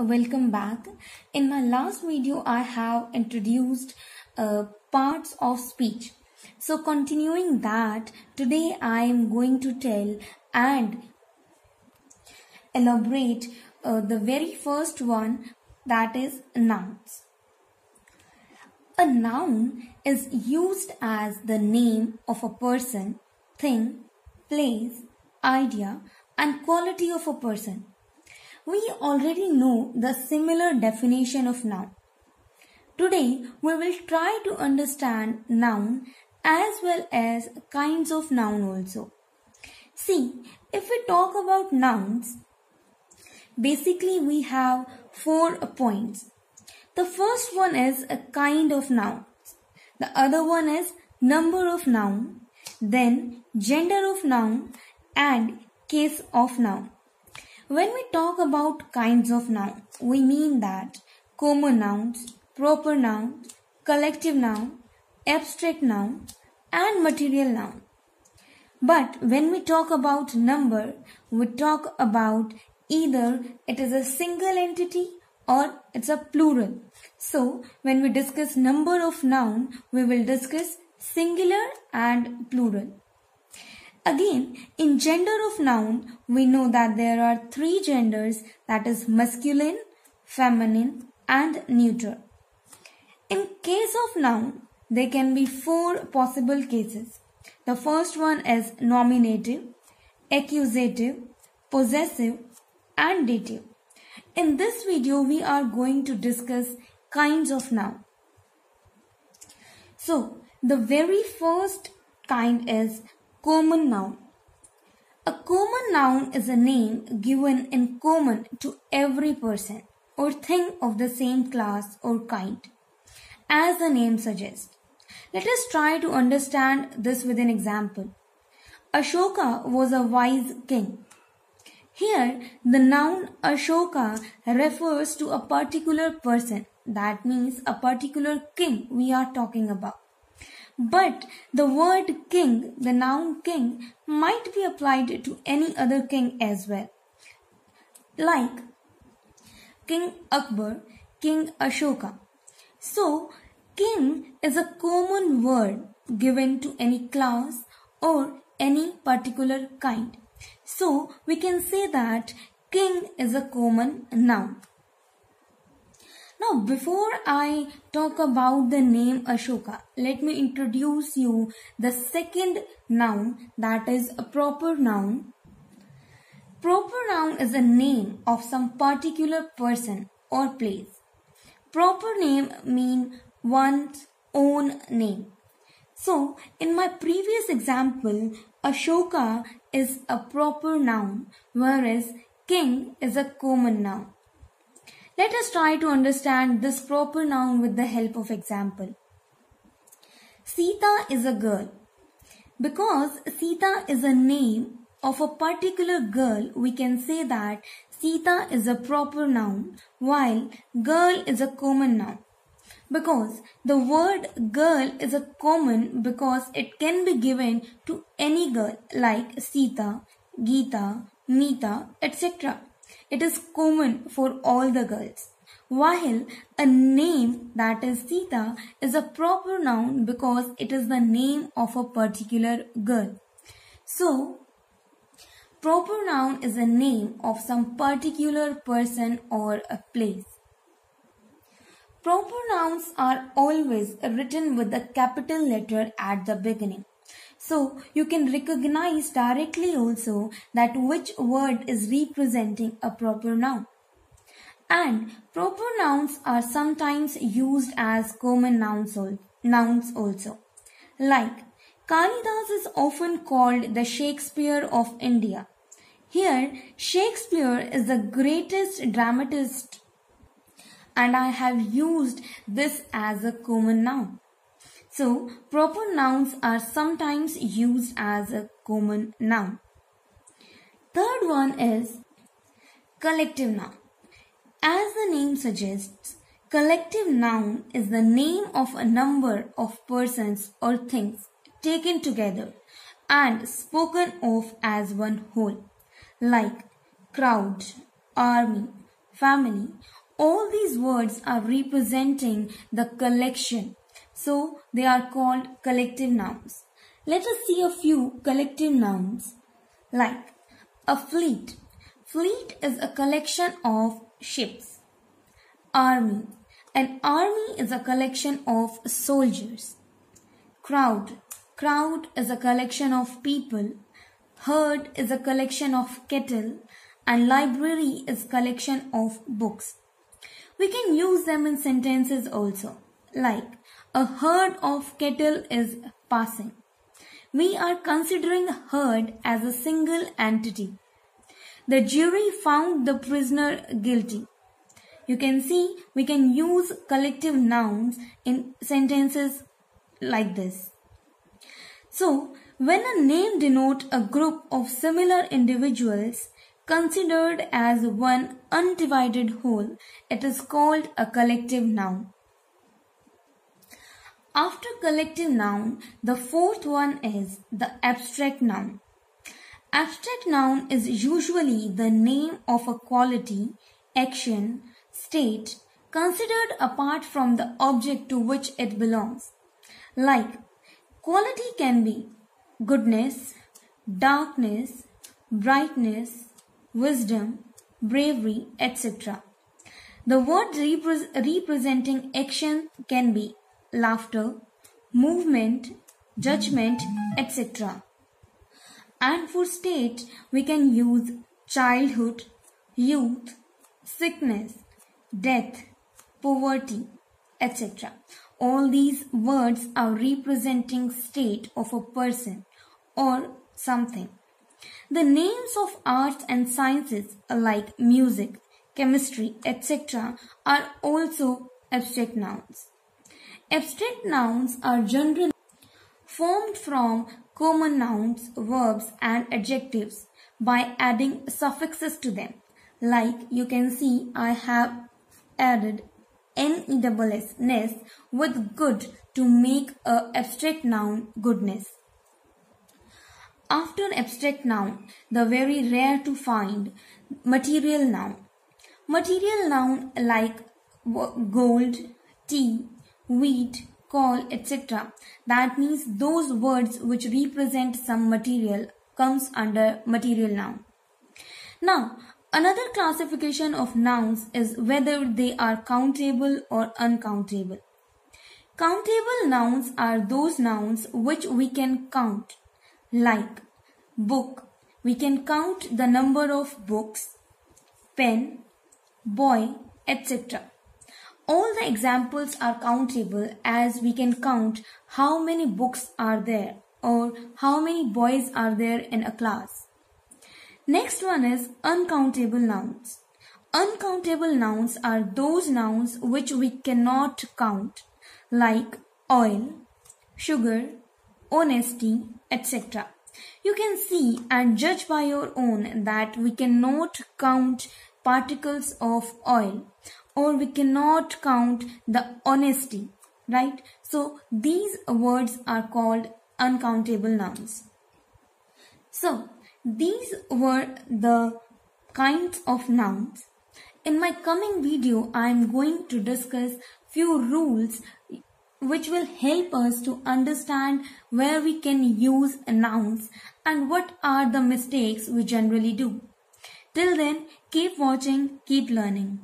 welcome back. In my last video, I have introduced parts of speech. So continuing that, today I am going to tell and elaborate the very first one, that is nouns. A noun is used as the name of a person, thing, place, idea and quality of a person. We already know the similar definition of noun. Today we will try to understand noun as well as kinds of noun also. See, if we talk about nouns, basically we have 4 points. The first one is a kind of noun. The other one is number of noun, then gender of noun and case of noun. When we talk about kinds of noun, we mean that common nouns, proper noun, collective noun, abstract noun and material noun. But when we talk about number, we talk about either it is a single entity or it's a plural. So when we discuss number of noun, we will discuss singular and plural. Again, in gender of noun, we know that there are 3 genders, that is masculine, feminine and neuter. In case of noun, there can be 4 possible cases. The first one is nominative, accusative, possessive and dative. In this video, we are going to discuss kinds of noun. So, the very first kind is common noun. A common noun is a name given in common to every person or thing of the same class or kind, as the name suggests. Let us try to understand this with an example. Ashoka was a wise king. Here, the noun Ashoka refers to a particular person. That means a particular king we are talking about. But the word king, the noun king, might be applied to any other king as well. Like King Akbar, King Ashoka. So, king is a common word given to any class or any particular kind. So, we can say that king is a common noun. Now, before I talk about the name Ashoka, let me introduce you the second noun, that is a proper noun. Proper noun is a name of some particular person or place. Proper name means one's own name. So, in my previous example, Ashoka is a proper noun, whereas king is a common noun. Let us try to understand this proper noun with the help of example. Sita is a girl. Because Sita is a name of a particular girl, we can say that Sita is a proper noun, while girl is a common noun. Because the word girl is a common because it can be given to any girl like Sita, Geeta, Meeta, etc. It is common for all the girls. While a name, that is Sita, is a proper noun because it is the name of a particular girl. So, proper noun is a name of some particular person or a place. Proper nouns are always written with a capital letter at the beginning. So, you can recognize directly also that which word is representing a proper noun. And proper nouns are sometimes used as common nouns also. Like, Kalidas is often called the Shakespeare of India. Here, Shakespeare is the greatest dramatist, and I have used this as a common noun. So, proper nouns are sometimes used as a common noun. Third one is collective noun. As the name suggests, collective noun is the name of a number of persons or things taken together and spoken of as one whole, like crowd, army, family. All these words are representing the collection. So they are called collective nouns. Let us see a few collective nouns like a fleet. Fleet is a collection of ships. Army. An army is a collection of soldiers. Crowd. Crowd is a collection of people. Herd is a collection of cattle. And library is a collection of books. We can use them in sentences also. Like, a herd of cattle is passing. We are considering a herd as a single entity. The jury found the prisoner guilty. You can see we can use collective nouns in sentences like this. So, when a name denotes a group of similar individuals considered as one undivided whole, it is called a collective noun. After collective noun, the fourth one is the abstract noun. Abstract noun is usually the name of a quality, action, state considered apart from the object to which it belongs. Like, quality can be goodness, darkness, brightness, wisdom, bravery, etc. The word representing action can be laughter, movement, judgment, etc. And for state, we can use childhood, youth, sickness, death, poverty, etc. All these words are representing state of a person or something. The names of arts and sciences like music, chemistry, etc. are also abstract nouns. Abstract nouns are generally formed from common nouns, verbs and adjectives by adding suffixes to them. Like you can see I have added ness with good to make an abstract noun goodness. After abstract noun, the very rare to find material noun. Material noun like gold, tea, wheat, coal, etc. That means those words which represent some material comes under material noun. Now, another classification of nouns is whether they are countable or uncountable. Countable nouns are those nouns which we can count. Like book, we can count the number of books, pen, boy, etc. All the examples are countable as we can count how many books are there or how many boys are there in a class. Next one is uncountable nouns. Uncountable nouns are those nouns which we cannot count, like oil, sugar, honesty, etc. You can see and judge by your own that we cannot count particles of oil or we cannot count the honesty, right? So these words are called uncountable nouns. So these were the kinds of nouns. In my coming video, I am going to discuss few rules which will help us to understand where we can use nouns and what are the mistakes we generally do. Till then, keep watching, keep learning.